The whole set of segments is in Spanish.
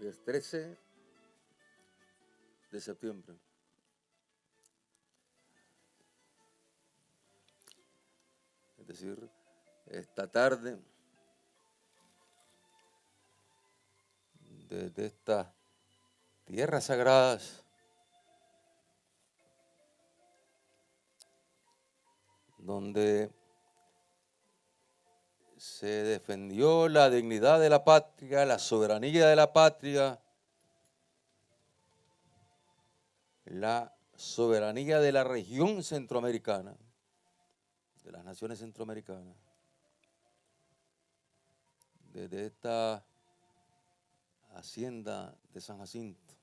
Hoy es 13 de septiembre. Es decir, esta tarde, desde estas tierras sagradas, donde se defendió la dignidad de la patria, la soberanía de la patria, la soberanía de la región centroamericana, de las naciones centroamericanas, desde esta hacienda de San Jacinto.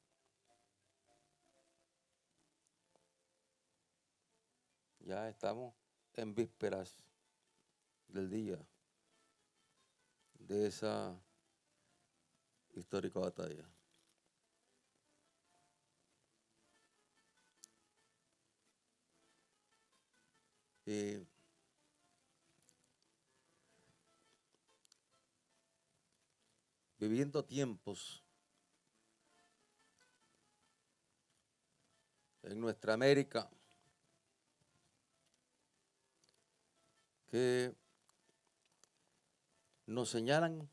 Ya estamos en vísperas del día de esa histórica batalla. Y viviendo tiempos en nuestra América que nos señalan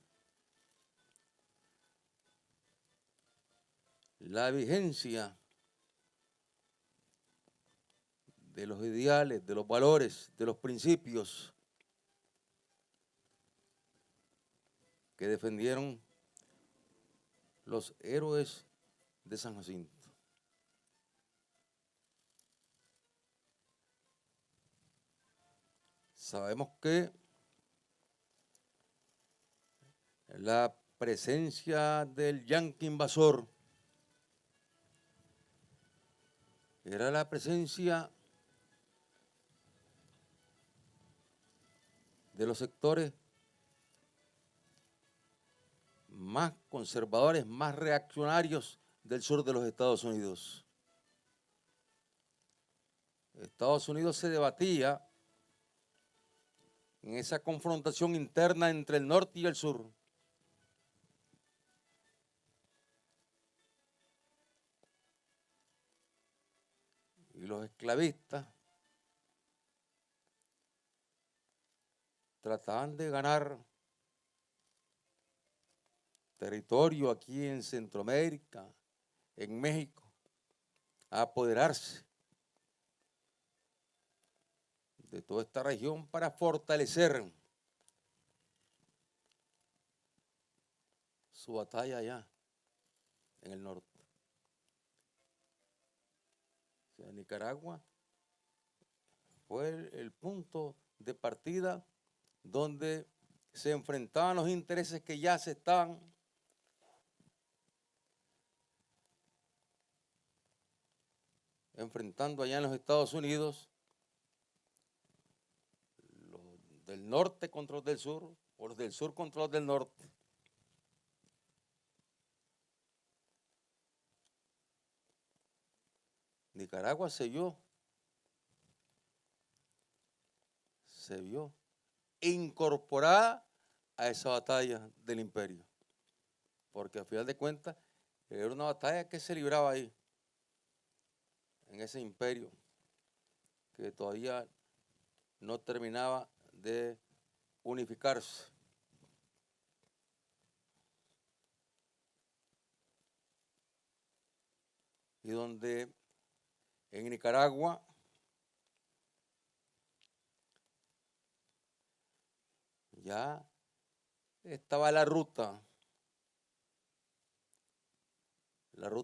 la vigencia de los ideales, de los valores, de los principios que defendieron los héroes de San Jacinto. Sabemos que la presencia del yanqui invasor era la presencia de los sectores más conservadores, más reaccionarios del sur de los Estados Unidos. Estados Unidos se debatía en esa confrontación interna entre el norte y el sur. Y los esclavistas trataban de ganar territorio aquí en Centroamérica, en México, a apoderarse de toda esta región para fortalecer su batalla allá en el norte. O sea, Nicaragua fue el punto de partida donde se enfrentaban los intereses que ya se estaban enfrentando allá en los Estados Unidos, los del norte contra los del sur, o los del sur contra los del norte. Nicaragua se vio incorporada a esa batalla del imperio, porque a final de cuentas era una batalla que se libraba ahí, en ese imperio, que todavía no terminaba de unificarse. Y donde en Nicaragua ya estaba la ruta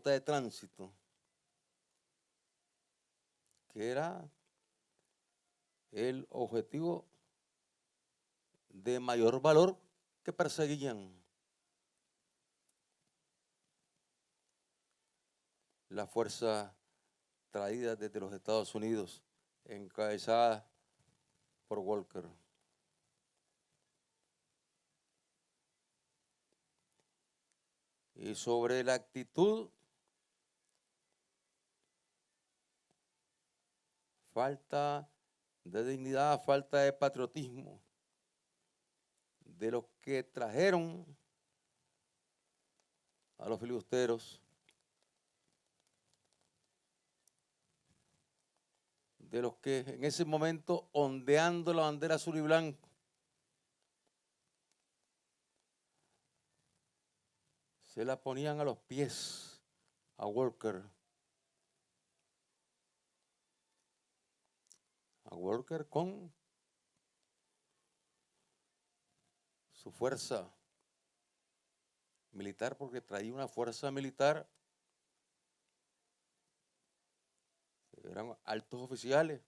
de tránsito, que era el objetivo de mayor valor que perseguían las fuerzas traídas desde los Estados Unidos, encabezadas por Walker. Y sobre la actitud, falta de dignidad, falta de patriotismo de los que trajeron a los filibusteros, de los que en ese momento, ondeando la bandera azul y blanco, se la ponían a los pies a Walker. A Walker con su fuerza militar, porque traía una fuerza militar, eran altos oficiales.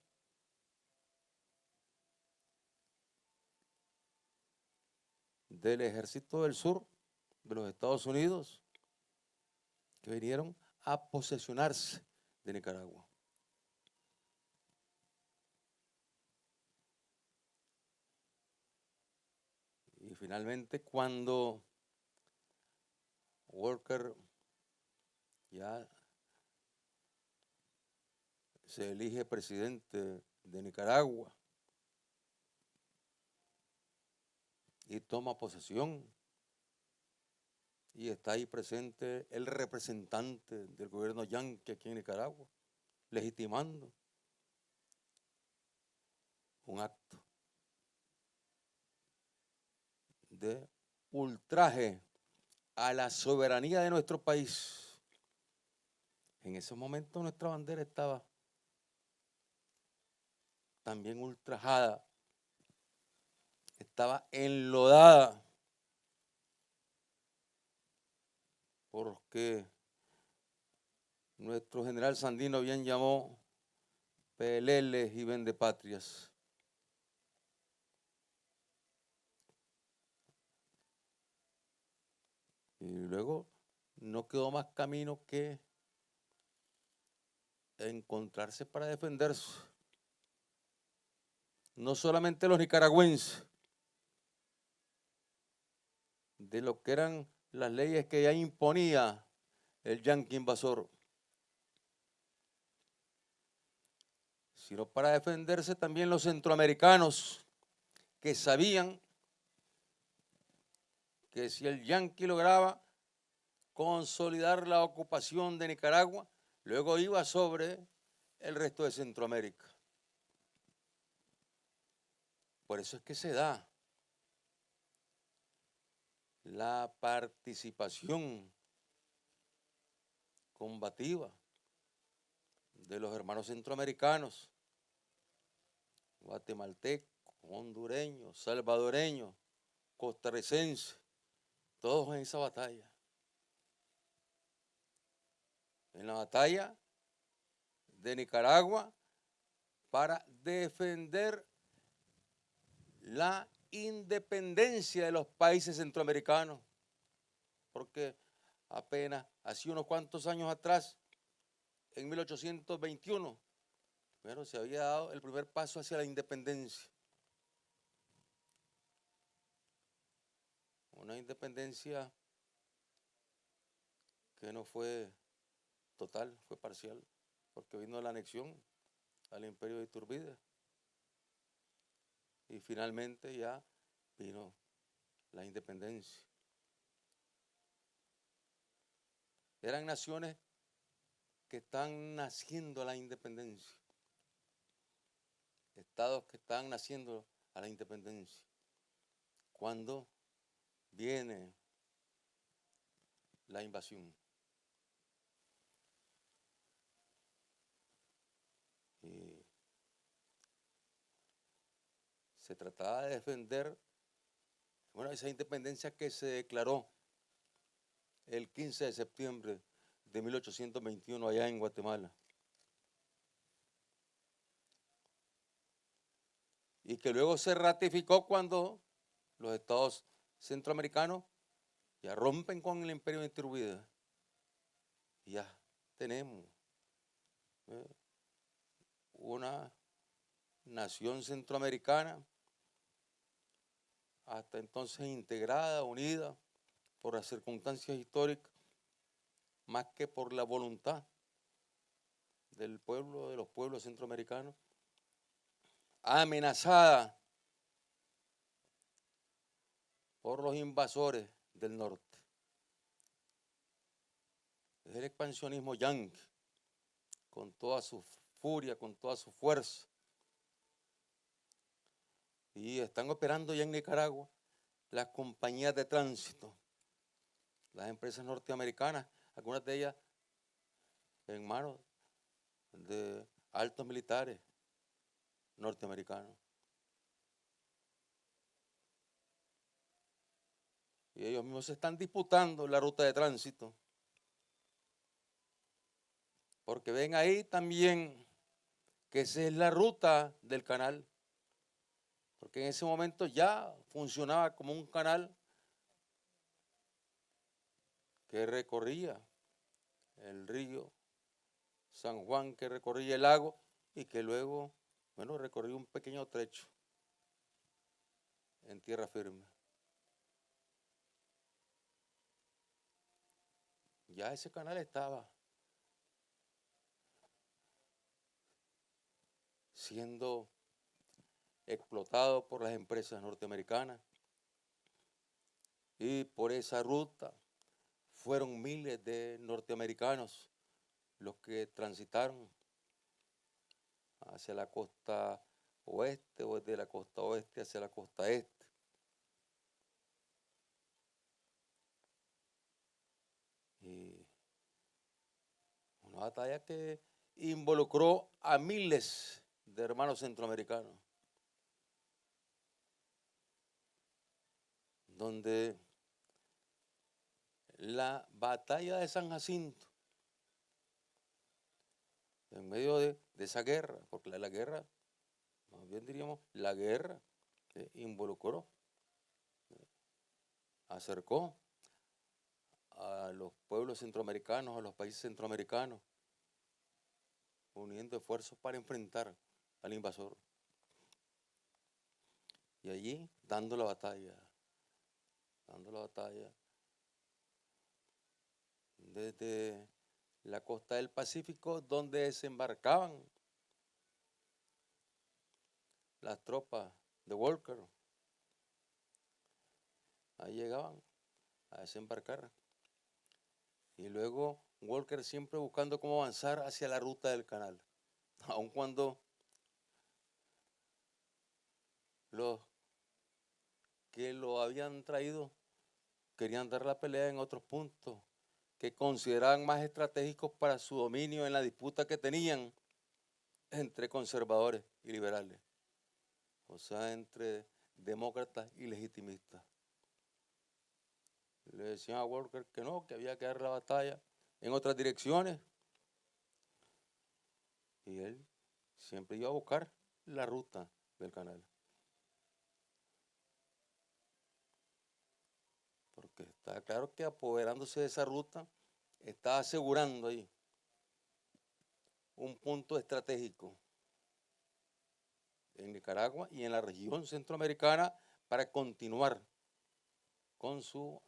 Del Ejército del Sur de los Estados Unidos, que vinieron a posesionarse de Nicaragua. Y finalmente, cuando Walker ya se elige presidente de Nicaragua y toma posesión, y está ahí presente el representante del gobierno yanqui aquí en Nicaragua, legitimando un acto de ultraje a la soberanía de nuestro país. En ese momento nuestra bandera estaba también ultrajada, estaba enlodada, porque nuestro general Sandino bien llamó peleles y vendepatrias. Y luego no quedó más camino que encontrarse para defenderse. No solamente los nicaragüenses, de lo que eran las leyes que ya imponía el yanqui invasor, sino para defenderse también los centroamericanos, que sabían que si el yanqui lograba consolidar la ocupación de Nicaragua, luego iba sobre el resto de Centroamérica. Por eso es que se da la participación combativa de los hermanos centroamericanos, guatemaltecos, hondureños, salvadoreños, costarricenses, todos en esa batalla. En la batalla de Nicaragua para defender la independencia de los países centroamericanos, porque apenas hace unos cuantos años atrás, en 1821, bueno, se había dado el primer paso hacia la independencia. Una independencia que no fue total, fue parcial, porque vino la anexión al imperio de Iturbide. Y finalmente ya vino la independencia. Eran naciones que están naciendo a la independencia, estados que están naciendo a la independencia. Cuando viene la invasión. Y se trataba de defender, bueno, esa independencia que se declaró el 15 de septiembre de 1821 allá en Guatemala. Y que luego se ratificó cuando los estados centroamericanos ya rompen con el imperio de Iturbide. Y ya tenemos una nación centroamericana hasta entonces integrada, unida por las circunstancias históricas, más que por la voluntad del pueblo, de los pueblos centroamericanos, amenazada por los invasores del norte. Es el expansionismo yanqui, con toda su furia, con toda su fuerza. Y están operando ya en Nicaragua las compañías de tránsito, las empresas norteamericanas, algunas de ellas en manos de altos militares norteamericanos. Y ellos mismos se están disputando la ruta de tránsito, porque ven ahí también que esa es la ruta del canal, porque en ese momento ya funcionaba como un canal que recorría el río San Juan, que recorría el lago y que luego, bueno, recorría un pequeño trecho en tierra firme. Ya ese canal estaba siendo explotado por las empresas norteamericanas y por esa ruta fueron miles de norteamericanos los que transitaron hacia la costa oeste o desde la costa oeste hacia la costa este. Y una batalla que involucró a miles de hermanos centroamericanos, donde la batalla de San Jacinto, en medio de esa guerra, porque la guerra, más bien diríamos, la guerra involucró, acercó a los pueblos centroamericanos, a los países centroamericanos, uniendo esfuerzos para enfrentar al invasor. Y allí dando la batalla, desde la costa del Pacífico, donde desembarcaban las tropas de Walker. Ahí llegaban a desembarcar. Y luego Walker siempre buscando cómo avanzar hacia la ruta del canal. Aun cuando los que lo habían traído querían dar la pelea en otros puntos que consideraban más estratégicos para su dominio en la disputa que tenían entre conservadores y liberales, o sea, entre demócratas y legitimistas. Le decían a Walker que no, que había que dar la batalla en otras direcciones, y él siempre iba a buscar la ruta del canal. Porque está claro que apoderándose de esa ruta, está asegurando ahí un punto estratégico en Nicaragua y en la región centroamericana para continuar con su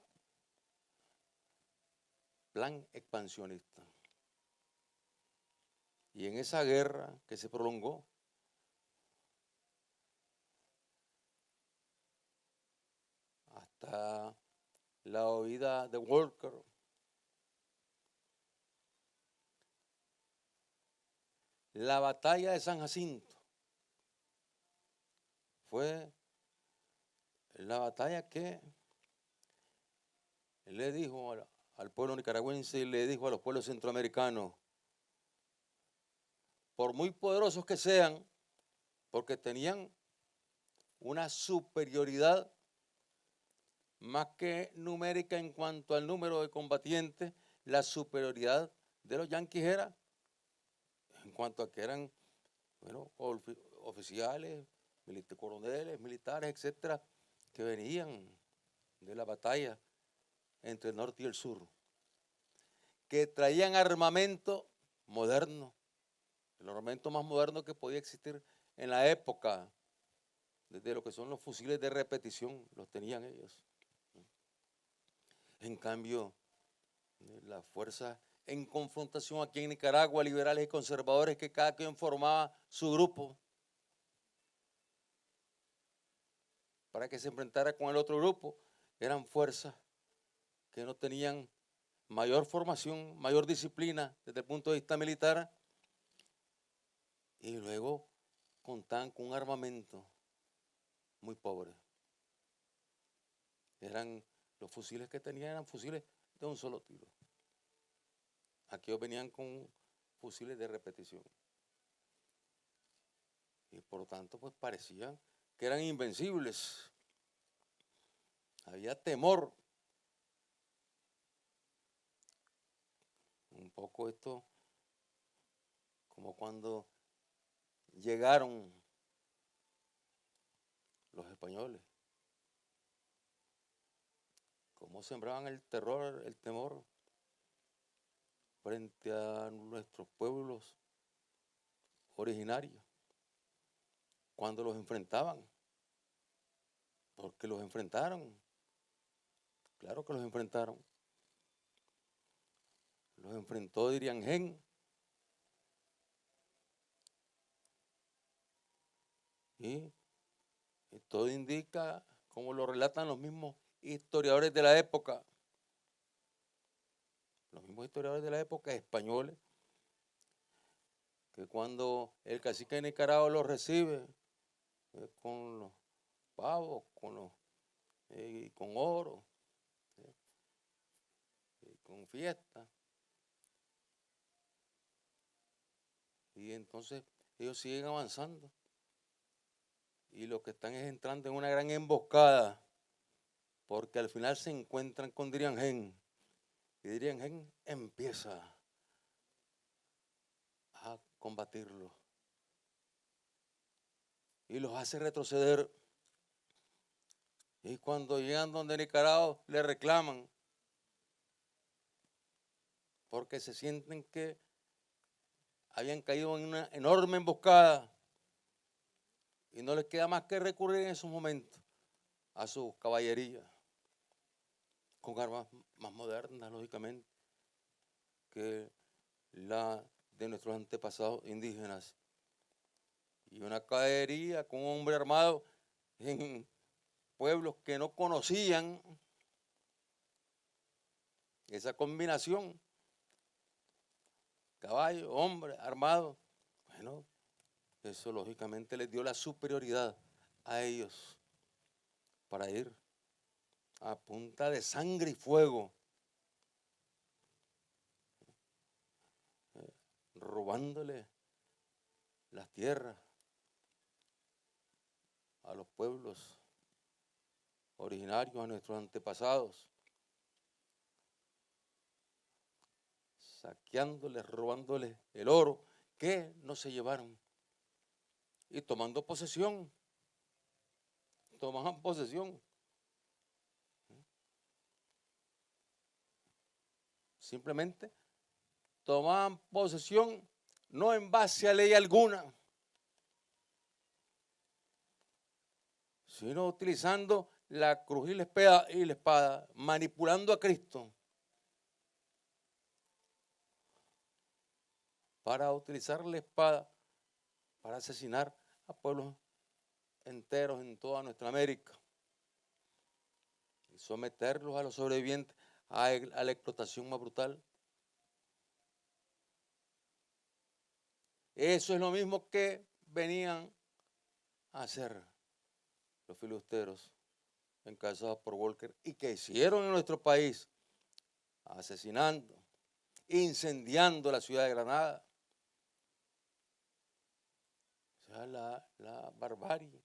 plan expansionista. Y en esa guerra que se prolongó hasta la huida de Walker, la batalla de San Jacinto fue la batalla que le dijo al pueblo nicaragüense y le dijo a los pueblos centroamericanos, por muy poderosos que sean, porque tenían una superioridad más que numérica en cuanto al número de combatientes, la superioridad de los yanquis era en cuanto a que eran, bueno, oficiales, coroneles, militares, etcétera, que venían de la batalla entre el norte y el sur, que traían armamento moderno, el armamento más moderno que podía existir en la época, desde lo que son los fusiles de repetición, los tenían ellos. En cambio, las fuerzas en confrontación aquí en Nicaragua, liberales y conservadores, que cada quien formaba su grupo para que se enfrentara con el otro grupo, eran fuerzas que no tenían mayor formación, mayor disciplina desde el punto de vista militar, y luego contaban con un armamento muy pobre. Los fusiles que tenían eran fusiles de un solo tiro. Aquellos venían con fusiles de repetición. Y por lo tanto, pues parecían que eran invencibles. Había temor. Un poco esto, como cuando llegaron los españoles, cómo sembraban el terror, el temor frente a nuestros pueblos originarios, cuando los enfrentaban, porque los enfrentaron, claro que los enfrentaron. Los enfrentó Diriangén, y todo indica, como lo relatan los mismos historiadores de la época, españoles, que cuando el cacique de Nicaragua los recibe con los pavos, con oro, con fiesta, y entonces ellos siguen avanzando, y lo que están es entrando en una gran emboscada, porque al final se encuentran con Diriangén, y Diriangén empieza a combatirlos y los hace retroceder. Y cuando llegan donde Nicaragua le reclaman, porque se sienten que habían caído en una enorme emboscada y no les queda más que recurrir en esos momentos a su caballería, con armas más modernas, lógicamente, que la de nuestros antepasados indígenas. Y una caballería con un hombre armado en pueblos que no conocían esa combinación, caballo, hombre, armado. Bueno, eso lógicamente les dio la superioridad a ellos para ir a punta de sangre y fuego, robándole las tierras a los pueblos originarios, a nuestros antepasados, saqueándoles, robándoles el oro que no se llevaron y tomando posesión. Tomaban posesión. Simplemente tomaban posesión no en base a ley alguna, sino utilizando la cruz y la espada, manipulando a Cristo para utilizar la espada para asesinar a pueblos enteros en toda nuestra América y someterlos a los sobrevivientes a la explotación más brutal. Eso es lo mismo que venían a hacer los filibusteros encabezados por Walker y que hicieron en nuestro país, asesinando, incendiando la ciudad de Granada. O sea, la barbarie,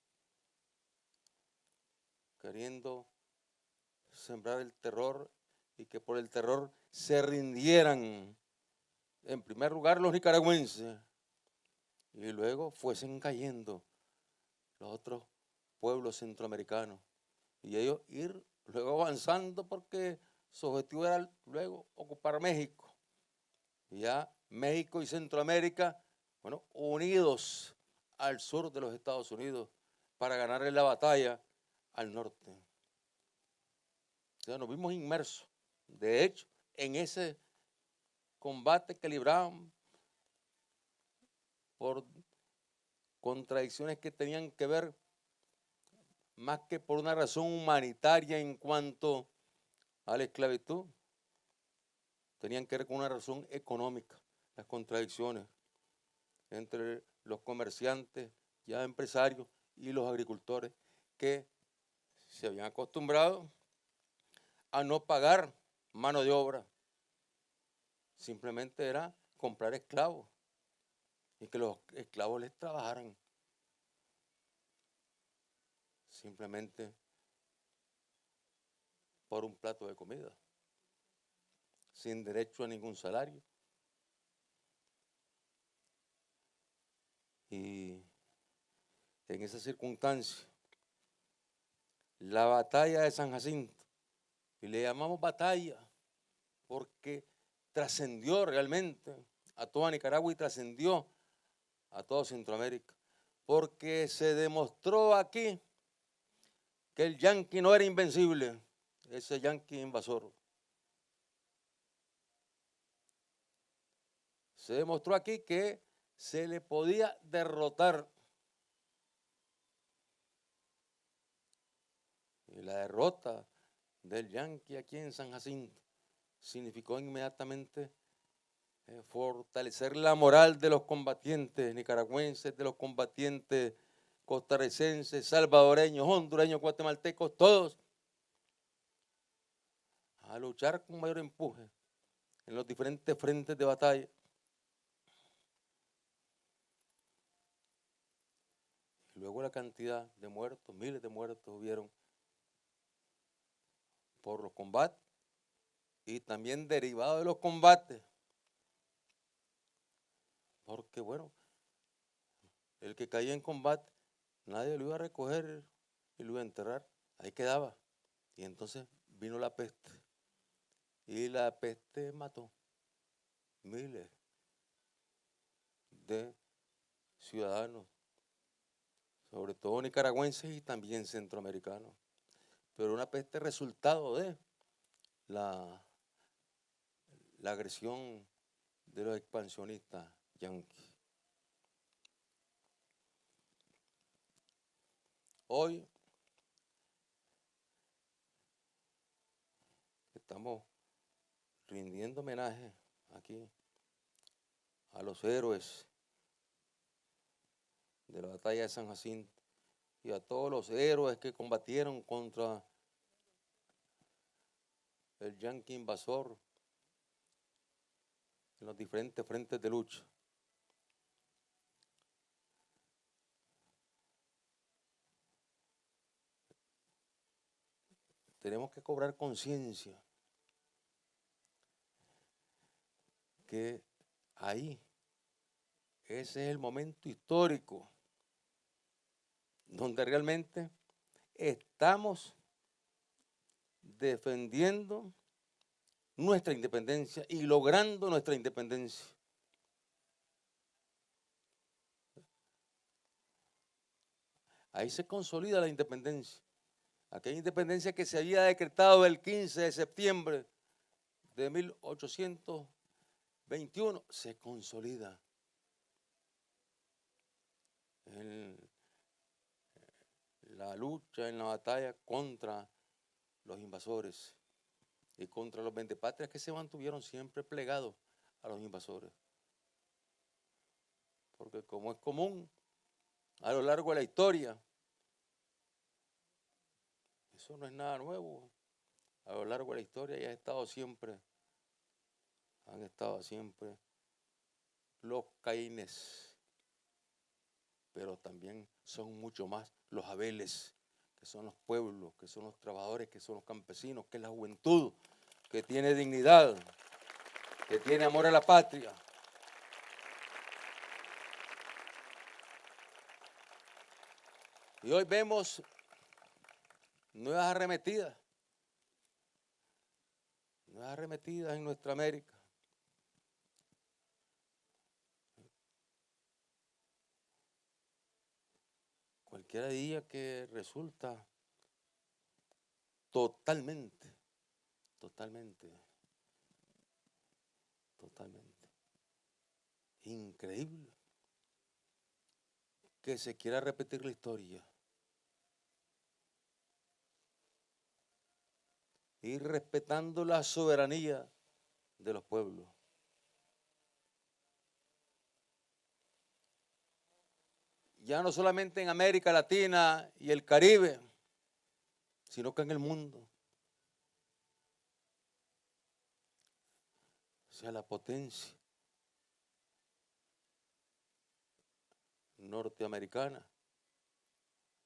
queriendo sembrar el terror y que por el terror se rindieran, en primer lugar, los nicaragüenses y luego fuesen cayendo los otros pueblos centroamericanos y ellos ir luego avanzando porque su objetivo era luego ocupar México. Y ya México y Centroamérica, bueno, unidos al sur de los Estados Unidos para ganarle la batalla al norte. O sea, nos vimos inmersos, de hecho, en ese combate que libraban por contradicciones que tenían que ver más que por una razón humanitaria en cuanto a la esclavitud, tenían que ver con una razón económica, las contradicciones entre los comerciantes, ya empresarios, y los agricultores que se habían acostumbrado a no pagar mano de obra. Simplemente era comprar esclavos y que los esclavos les trabajaran. Simplemente por un plato de comida, sin derecho a ningún salario. Y en esa circunstancia, la batalla de San Jacinto, y le llamamos batalla porque trascendió realmente a toda Nicaragua y trascendió a toda Centroamérica, porque se demostró aquí que el yanqui no era invencible, ese yanqui invasor. Se demostró aquí que se le podía derrotar. Y la derrota del yanqui aquí en San Jacinto significó inmediatamente fortalecer la moral de los combatientes nicaragüenses, de los combatientes costarricenses, salvadoreños, hondureños, guatemaltecos, todos, a luchar con mayor empuje en los diferentes frentes de batalla. Y luego la cantidad de muertos, miles de muertos hubieron por los combates y también derivados de los combates. Porque bueno, el que caía en combate, nadie lo iba a recoger y lo iba a enterrar, ahí quedaba. Y entonces vino la peste. Y la peste mató miles de ciudadanos, sobre todo nicaragüenses y también centroamericanos. Pero una peste resultado de la agresión de los expansionistas yanquis. Hoy estamos rindiendo homenaje aquí a los héroes de la batalla de San Jacinto y a todos los héroes que combatieron contra el yanqui invasor en los diferentes frentes de lucha. Tenemos que cobrar conciencia que ahí, ese es el momento histórico donde realmente estamos defendiendo nuestra independencia y logrando nuestra independencia. Ahí se consolida la independencia. Aquella independencia que se había decretado el 15 de septiembre de 1821 se consolida en la lucha, en la batalla contra los invasores y contra los vendepatrias que se mantuvieron siempre plegados a los invasores. Porque como es común a lo largo de la historia, eso no es nada nuevo, a lo largo de la historia ya han estado siempre los Caínes, pero también son mucho más los Abeles, que son los pueblos, que son los trabajadores, que son los campesinos, que es la juventud, que tiene dignidad, que tiene amor a la patria. Y hoy vemos nuevas arremetidas en nuestra América. Cualquiera día que resulta totalmente increíble que se quiera repetir la historia y respetando la soberanía de los pueblos. Ya no solamente en América Latina y el Caribe, sino que en el mundo. O sea, la potencia norteamericana,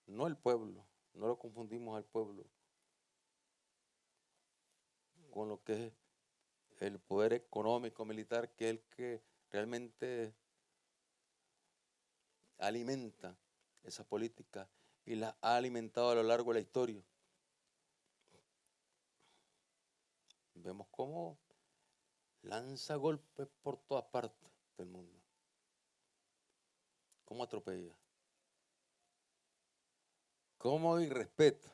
no el pueblo, no lo confundimos al pueblo con lo que es el poder económico, militar, que es el que realmente alimenta esa política y la ha alimentado a lo largo de la historia. Vemos cómo lanza golpes por todas partes del mundo, cómo atropella, cómo irrespeta,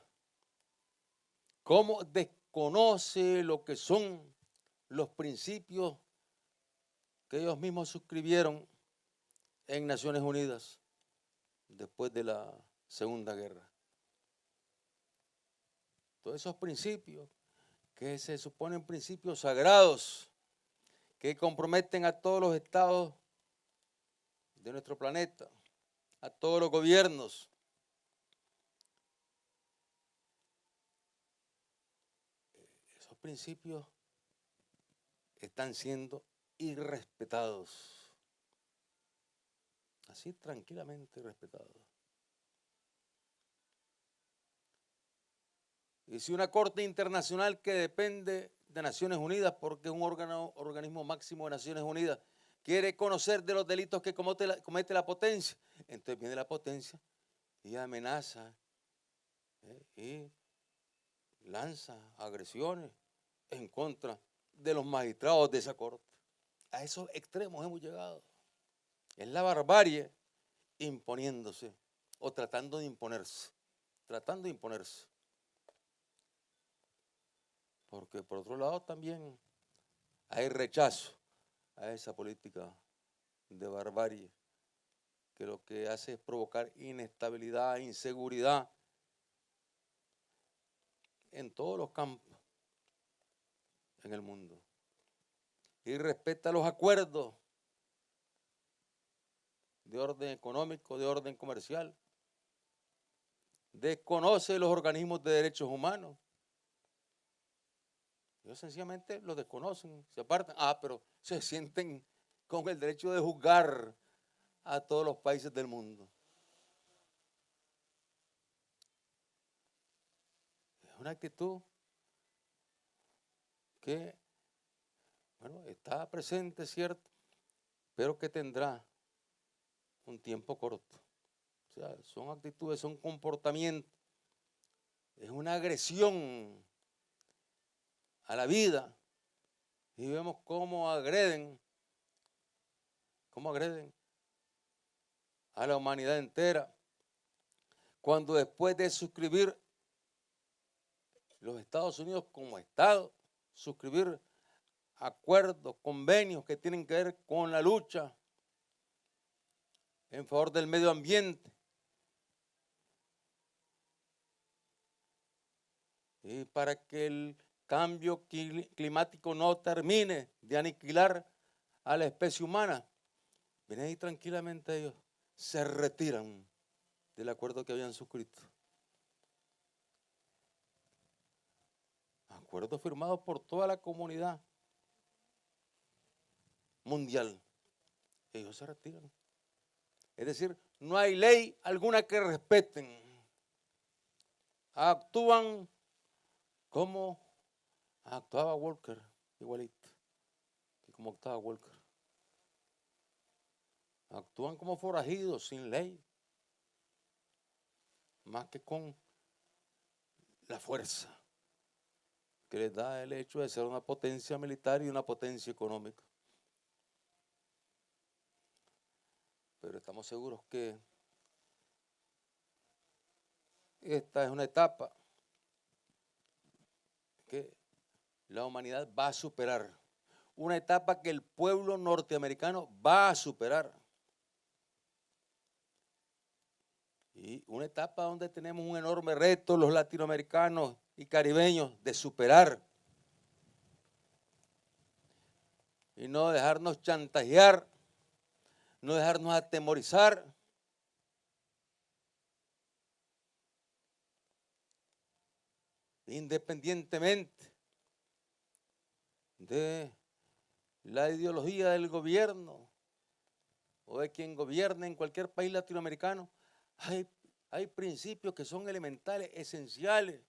cómo desconoce lo que son los principios que ellos mismos suscribieron en Naciones Unidas después de la Segunda Guerra. Todos esos principios que se suponen principios sagrados que comprometen a todos los estados de nuestro planeta, a todos los gobiernos. Esos principios están siendo irrespetados, así tranquilamente irrespetados. Y si una corte internacional que depende de Naciones Unidas, porque es un organismo máximo de Naciones Unidas, quiere conocer de los delitos que comete la potencia, entonces viene la potencia y amenaza y lanza agresiones en contra de los magistrados de esa corte. A esos extremos hemos llegado. Es la barbarie imponiéndose o tratando de imponerse. Porque por otro lado también hay rechazo a esa política de barbarie que lo que hace es provocar inestabilidad, inseguridad en todos los campos en el mundo. Y respeta los acuerdos de orden económico, de orden comercial. Desconoce los organismos de derechos humanos. Ellos sencillamente los desconocen, se apartan. Pero se sienten con el derecho de juzgar a todos los países del mundo. Es una actitud que, bueno, está presente, cierto, pero que tendrá un tiempo corto. O sea, son actitudes, son comportamientos, es una agresión a la vida. Y vemos cómo agreden a la humanidad entera. Cuando después de suscribir los Estados Unidos como Estado, suscribir acuerdos, convenios que tienen que ver con la lucha en favor del medio ambiente, y para que el cambio climático no termine de aniquilar a la especie humana, vienen ahí tranquilamente ellos, se retiran del acuerdo que habían suscrito. Acuerdo firmado por toda la comunidad mundial. Ellos se retiran. Es decir, no hay ley alguna que respeten. Actúan como actuaba Walker, igualito, y como actuaba Walker. Actúan como forajidos, sin ley, más que con la fuerza que les da el hecho de ser una potencia militar y una potencia económica. Pero estamos seguros que esta es una etapa que la humanidad va a superar, una etapa que el pueblo norteamericano va a superar. Y una etapa donde tenemos un enorme reto los latinoamericanos y caribeños de superar. y no dejarnos chantajear, no dejarnos atemorizar. Independientemente de la ideología del gobierno o de quien gobierne en cualquier país latinoamericano, hay principios que son elementales, esenciales,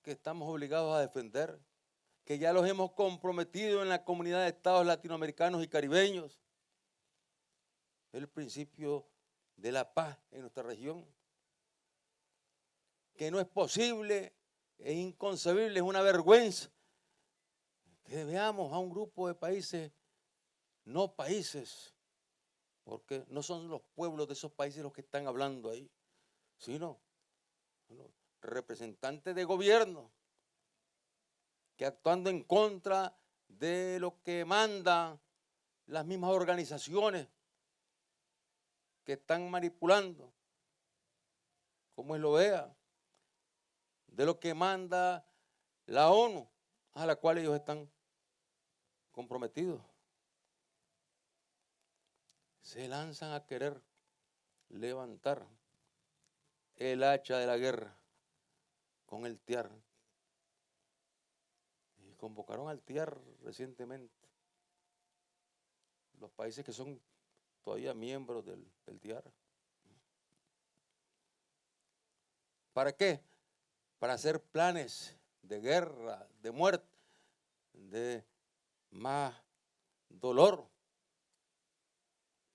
que estamos obligados a defender, que ya los hemos comprometido en la comunidad de estados latinoamericanos y caribeños. El principio de la paz en nuestra región, que no es posible, es inconcebible, es una vergüenza que veamos a un grupo de países, no países, porque no son los pueblos de esos países los que están hablando ahí, sino representantes de gobierno que actuando en contra de lo que mandan las mismas organizaciones que están manipulando, como es la OEA, de lo que manda la ONU, a la cual ellos están comprometidos. Se lanzan a querer levantar el hacha de la guerra con el TIAR. Y convocaron al TIAR recientemente. Los países que son todavía miembros del TIAR. ¿Para qué? Para hacer planes de guerra, de muerte, de más dolor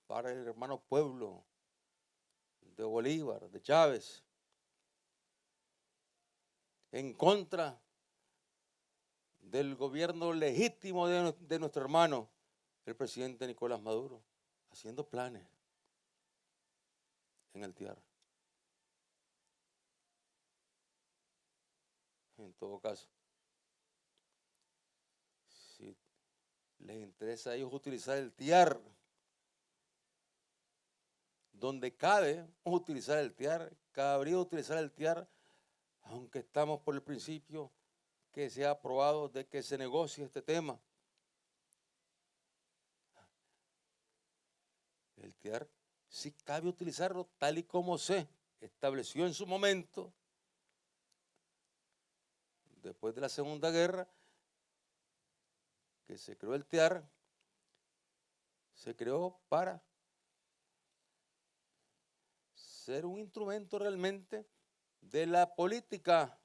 para el hermano pueblo de Bolívar, de Chávez, en contra del gobierno legítimo de nuestro hermano, el presidente Nicolás Maduro, haciendo planes en el TIAR. En todo caso, si les interesa a ellos utilizar el TIAR, donde cabe utilizar el TIAR, cabría utilizar el TIAR, aunque estamos por el principio que se ha aprobado de que se negocie este tema. El TIAR sí cabe utilizarlo tal y como se estableció en su momento, después de la Segunda Guerra, que se creó el TIAR, se creó para ser un instrumento realmente de la política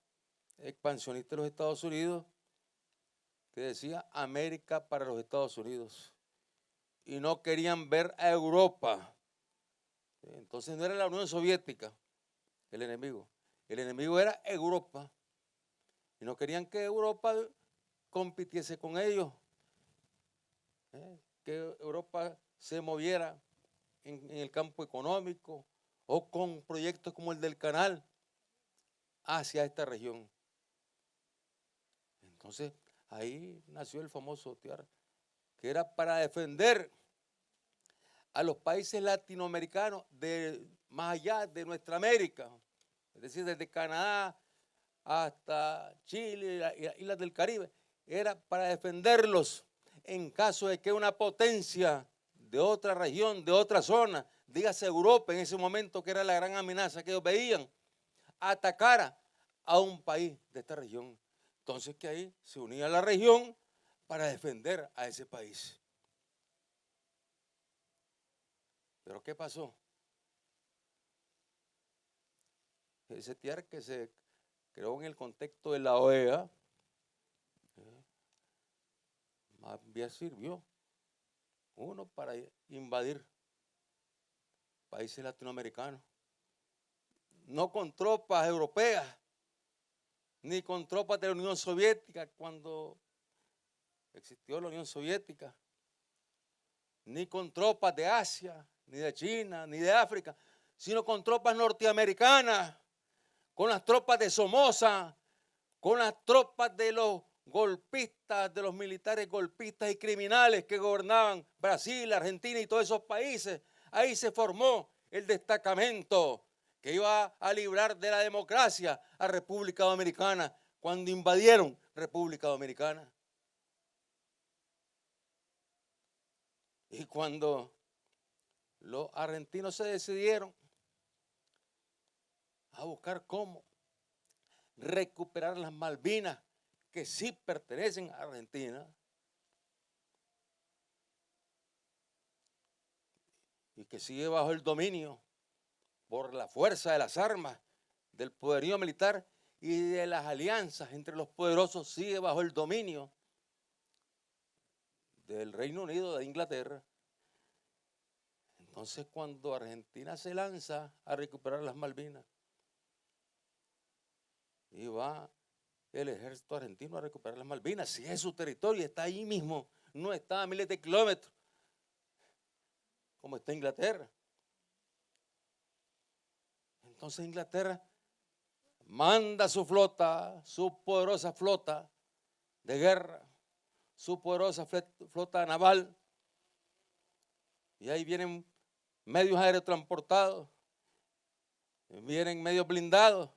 expansionista de los Estados Unidos, que decía América para los Estados Unidos, y no querían ver a Europa. Entonces no era la Unión Soviética el enemigo era Europa, y no querían que Europa compitiese con ellos, que Europa se moviera en el campo económico o con proyectos como el del canal hacia esta región. Entonces ahí nació el famoso TIAR, que era para defender a los países latinoamericanos más allá de nuestra América, es decir, desde Canadá hasta Chile y las islas del Caribe, era para defenderlos en caso de que una potencia de otra región, de otra zona, dígase Europa en ese momento, que era la gran amenaza que ellos veían, atacara a un país de esta región. Entonces que ahí se unía la región para defender a ese país. ¿Pero qué pasó? Ese TIAR que se creó en el contexto de la OEA, más bien sirvió, uno, para invadir países latinoamericanos, no con tropas europeas, ni con tropas de la Unión Soviética cuando existió la Unión Soviética, ni con tropas de Asia, ni de China, ni de África, sino con tropas norteamericanas, con las tropas de Somoza, con las tropas de los golpistas, de los militares golpistas y criminales que gobernaban Brasil, Argentina y todos esos países. Ahí se formó el destacamento que iba a librar de la democracia a República Dominicana cuando invadieron República Dominicana. Y cuando los argentinos se decidieron a buscar cómo recuperar las Malvinas, que sí pertenecen a Argentina, y que sigue bajo el dominio por la fuerza de las armas, del poderío militar y de las alianzas entre los poderosos, sigue bajo el dominio del Reino Unido, de Inglaterra. Entonces, cuando Argentina se lanza a recuperar las Malvinas, y va el ejército argentino a recuperar las Malvinas, si es su territorio, está ahí mismo, no está a miles de kilómetros, como está Inglaterra. Entonces Inglaterra manda su flota, su poderosa flota de guerra, su poderosa flota naval, y ahí vienen medios aéreos transportados, vienen medios blindados,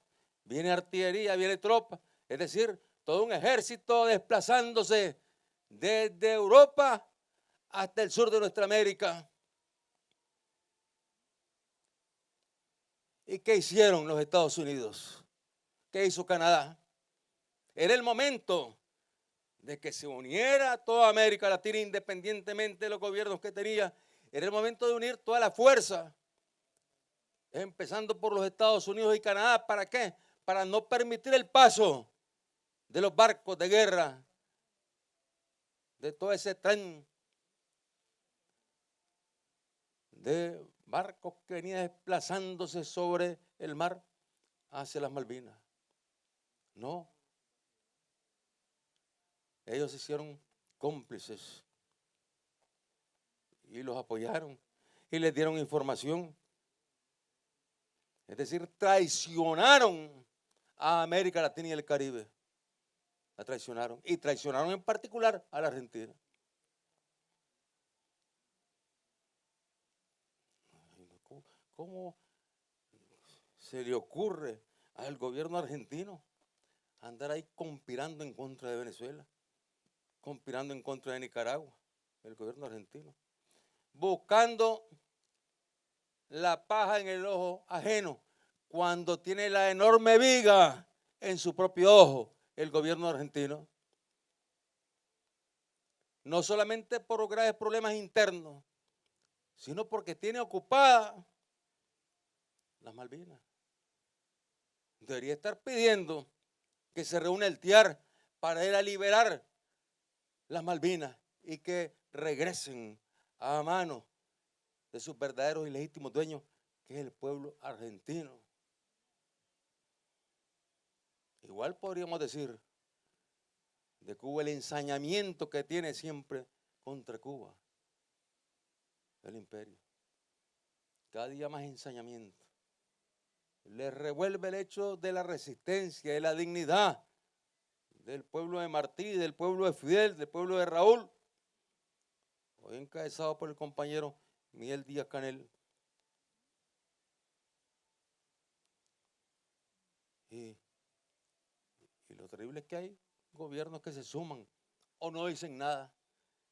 viene artillería, viene tropa, es decir, todo un ejército desplazándose desde Europa hasta el sur de nuestra América. ¿Y qué hicieron los Estados Unidos? ¿Qué hizo Canadá? Era el momento de que se uniera toda América Latina, independientemente de los gobiernos que tenía. Era el momento de unir toda la fuerza, empezando por los Estados Unidos y Canadá. ¿Para qué? Para no permitir el paso de los barcos de guerra, de todo ese tren de barcos que venía desplazándose sobre el mar hacia las Malvinas. No. Ellos se hicieron cómplices y los apoyaron y les dieron información. Es decir, traicionaron a América Latina y el Caribe. La traicionaron. Y traicionaron en particular a la Argentina. ¿Cómo se le ocurre al gobierno argentino andar ahí conspirando en contra de Venezuela, conspirando en contra de Nicaragua, el gobierno argentino, buscando la paja en el ojo ajeno, cuando tiene la enorme viga en su propio ojo el gobierno argentino? No solamente por graves problemas internos, sino porque tiene ocupada las Malvinas. Debería estar pidiendo que se reúna el TIAR para ir a liberar las Malvinas y que regresen a manos de sus verdaderos y legítimos dueños, que es el pueblo argentino. Igual podríamos decir de Cuba el ensañamiento que tiene siempre contra Cuba, el imperio. Cada día más ensañamiento. Le revuelve el hecho de la resistencia, de la dignidad del pueblo de Martí, del pueblo de Fidel, del pueblo de Raúl, hoy encabezado por el compañero Miguel Díaz-Canel. Y lo terrible es que hay gobiernos que se suman o no dicen nada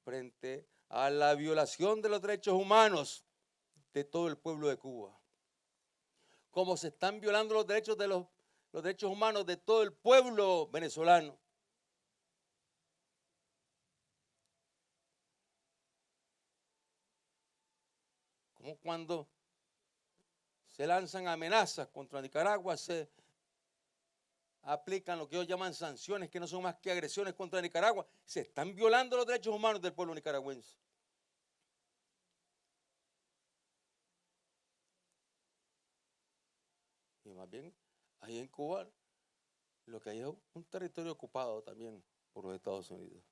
frente a la violación de los derechos humanos de todo el pueblo de Cuba. Como se están violando los derechos de los derechos humanos de todo el pueblo venezolano. Como cuando se lanzan amenazas contra Nicaragua, se aplican lo que ellos llaman sanciones, que no son más que agresiones contra Nicaragua. Se están violando los derechos humanos del pueblo nicaragüense. Y más bien, ahí en Cuba, lo que hay es un territorio ocupado también por los Estados Unidos.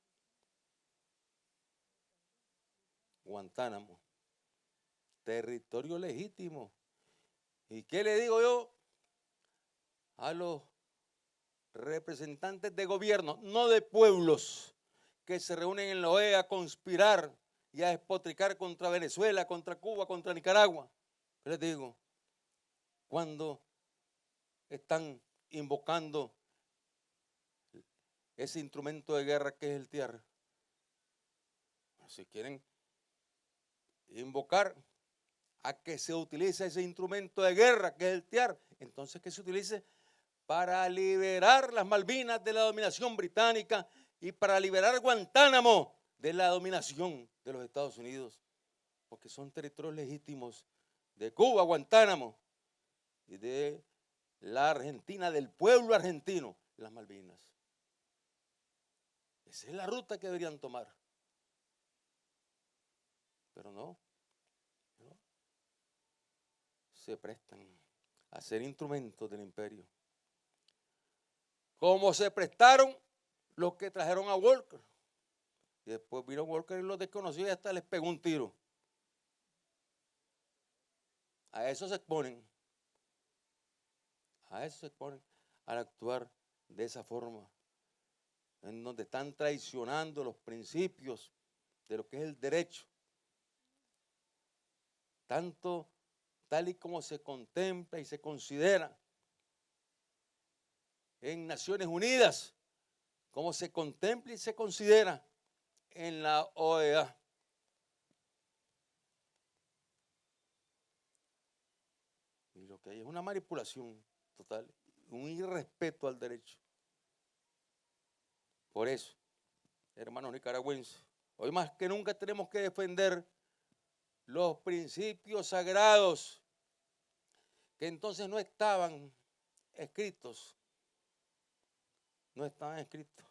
Guantánamo, territorio legítimo. ¿Y qué le digo yo a los representantes de gobierno, no de pueblos, que se reúnen en la OEA a conspirar y a despotricar contra Venezuela, contra Cuba, contra Nicaragua? ¿Qué les digo? Cuando están invocando ese instrumento de guerra que es el TIAR. Si quieren invocar a que se utilice ese instrumento de guerra que es el TIAR, entonces que se utilice para liberar las Malvinas de la dominación británica y para liberar Guantánamo de la dominación de los Estados Unidos, porque son territorios legítimos de Cuba, Guantánamo, y de la Argentina, del pueblo argentino, las Malvinas. Esa es la ruta que deberían tomar. Pero no. Se prestan a ser instrumentos del imperio. Como se prestaron los que trajeron a Walker. Y después vino Walker y los desconoció y hasta les pegó un tiro. A eso se exponen. A eso se exponen al actuar de esa forma, en donde están traicionando los principios de lo que es el derecho, tanto tal y como se contempla y se considera en Naciones Unidas, como se contempla y se considera en la OEA. Y lo que hay es una manipulación total, un irrespeto al derecho. Por eso, hermanos nicaragüenses, hoy más que nunca tenemos que defender los principios sagrados que entonces no estaban escritos. No estaban escritos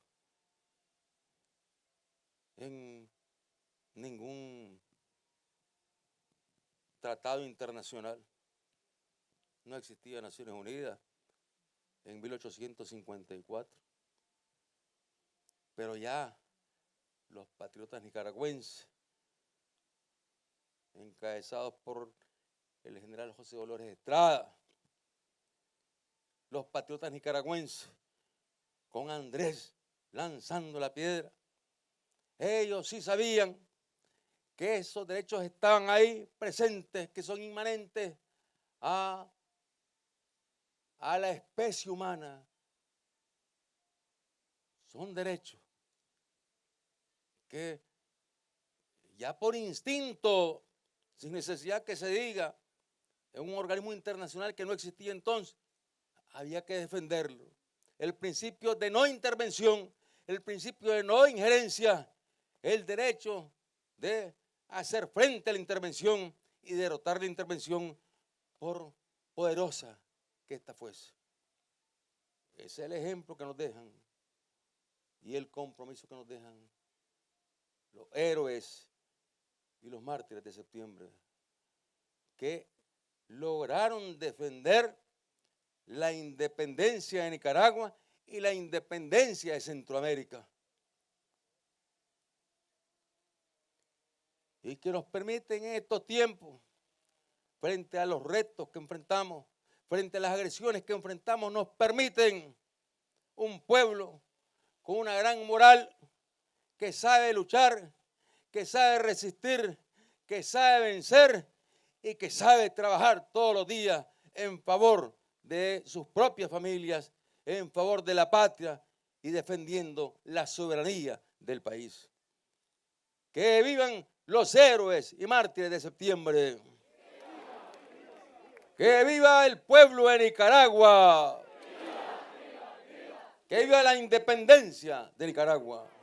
en ningún tratado internacional. No existía Naciones Unidas en 1854. Pero ya los patriotas nicaragüenses, encabezados por el general José Dolores Estrada, los patriotas nicaragüenses, con Andrés lanzando la piedra, ellos sí sabían que esos derechos estaban ahí presentes, que son inmanentes a la especie humana. Son derechos que ya por instinto, sin necesidad que se diga, en un organismo internacional que no existía entonces, había que defenderlo. El principio de no intervención, el principio de no injerencia, el derecho de hacer frente a la intervención y derrotar la intervención por poderosa que ésta fuese. Ese es el ejemplo que nos dejan y el compromiso que nos dejan los héroes y los mártires de septiembre, que lograron defender la independencia de Nicaragua y la independencia de Centroamérica. Y que nos permiten en estos tiempos, frente a los retos que enfrentamos, frente a las agresiones que enfrentamos, nos permiten un pueblo con una gran moral, que sabe luchar, que sabe resistir, que sabe vencer y que sabe trabajar todos los días en favor de sus propias familias, en favor de la patria y defendiendo la soberanía del país. Que vivan los héroes y mártires de septiembre. Que viva el pueblo de Nicaragua. Que viva la independencia de Nicaragua.